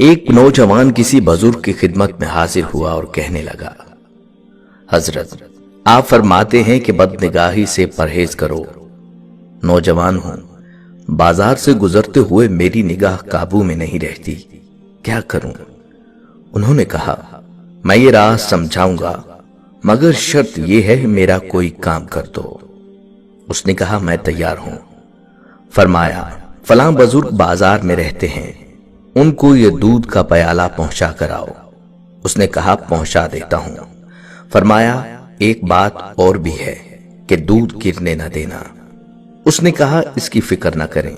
ایک نوجوان کسی بزرگ کی خدمت میں حاضر ہوا اور کہنے لگا، حضرت آپ فرماتے ہیں کہ بد نگاہی سے پرہیز کرو۔ نوجوان ہوں، بازار سے گزرتے ہوئے میری نگاہ قابو میں نہیں رہتی، کیا کروں؟ انہوں نے کہا، میں یہ راہ سمجھاؤں گا، مگر شرط یہ ہے میرا کوئی کام کر دو۔ اس نے کہا، میں تیار ہوں۔ فرمایا، فلاں بزرگ بازار میں رہتے ہیں، ان کو یہ دودھ کا پیالہ پہنچا کر آؤ۔ اس نے کہا، پہنچا دیتا ہوں۔ فرمایا، ایک بات اور بھی ہے کہ دودھ گرنے نہ دینا۔ اس نے کہا، اس کی فکر نہ کریں،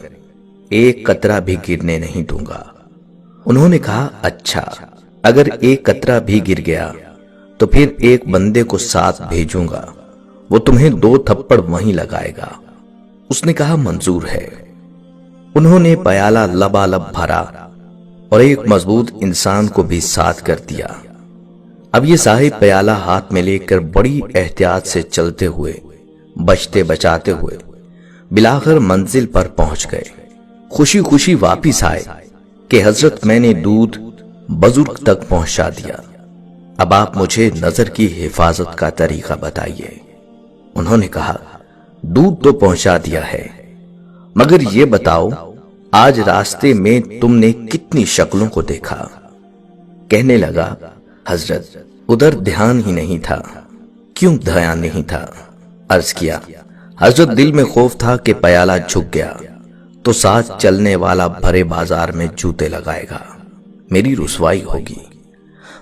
ایک قطرہ بھی گرنے نہیں دوں گا۔ انہوں نے کہا، اچھا، اگر ایک قطرہ بھی گر گیا تو پھر ایک بندے کو ساتھ بھیجوں گا، وہ تمہیں 2 تھپڑ وہیں لگائے گا۔ اس نے کہا، منظور ہے۔ انہوں نے پیالہ لبالب بھرا اور ایک مضبوط انسان کو بھی ساتھ کر دیا۔ اب یہ صاحب پیالہ ہاتھ میں لے کر بڑی احتیاط سے چلتے ہوئے، بچتے بچاتے ہوئے بلاخر منزل پر پہنچ گئے۔ خوشی خوشی واپس آئے کہ حضرت میں نے دودھ بزرگ تک پہنچا دیا، اب آپ مجھے نظر کی حفاظت کا طریقہ بتائیے۔ انہوں نے کہا، دودھ تو پہنچا دیا ہے، مگر یہ بتاؤ آج راستے میں تم نے کتنی شکلوں کو دیکھا؟ کہنے لگا، حضرت ادھر دھیان ہی نہیں تھا۔ کیوں دھیان نہیں تھا؟ عرض کیا، حضرت دل میں خوف تھا کہ پیالہ جھک گیا تو ساتھ چلنے والا بھرے بازار میں جوتے لگائے گا، میری رسوائی ہوگی۔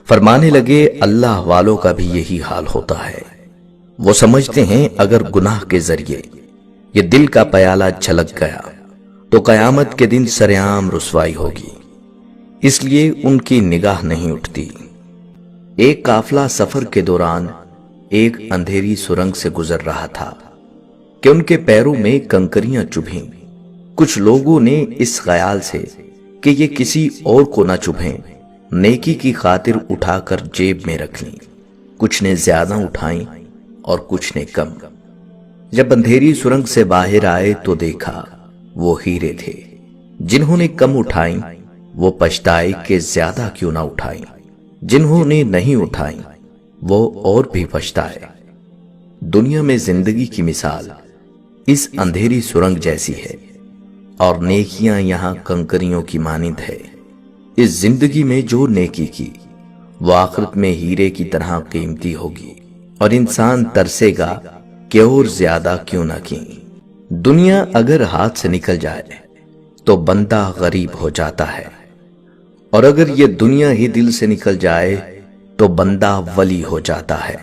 فرمانے لگے، اللہ والوں کا بھی یہی حال ہوتا ہے، وہ سمجھتے ہیں اگر گناہ کے ذریعے یہ دل کا پیالہ چھلک گیا تو قیامت کے دن سرعام رسوائی ہوگی، اس لیے ان کی نگاہ نہیں اٹھتی۔ ایک قافلہ سفر کے دوران ایک اندھیری سرنگ سے گزر رہا تھا کہ ان کے پیروں میں کنکریاں چبھیں۔ کچھ لوگوں نے اس خیال سے کہ یہ کسی اور کو نہ چبھیں، نیکی کی خاطر اٹھا کر جیب میں رکھ لیں۔ کچھ نے زیادہ اٹھائیں اور کچھ نے کم۔ جب اندھیری سرنگ سے باہر آئے تو دیکھا وہ ہیرے تھے۔ جنہوں نے کم اٹھائیں وہ پچھتائے کہ زیادہ کیوں نہ اٹھائیں، جنہوں نے نہیں اٹھائیں وہ اور بھی پچھتائے۔ دنیا میں زندگی کی مثال اس اندھیری سرنگ جیسی ہے اور نیکیاں یہاں کنکریوں کی مانند ہے۔ اس زندگی میں جو نیکی کی وہ آخرت میں ہیرے کی طرح قیمتی ہوگی، اور انسان ترسے گا کہ اور زیادہ کیوں نہ کی۔ دنیا اگر ہاتھ سے نکل جائے تو بندہ غریب ہو جاتا ہے، اور اگر یہ دنیا ہی دل سے نکل جائے تو بندہ ولی ہو جاتا ہے۔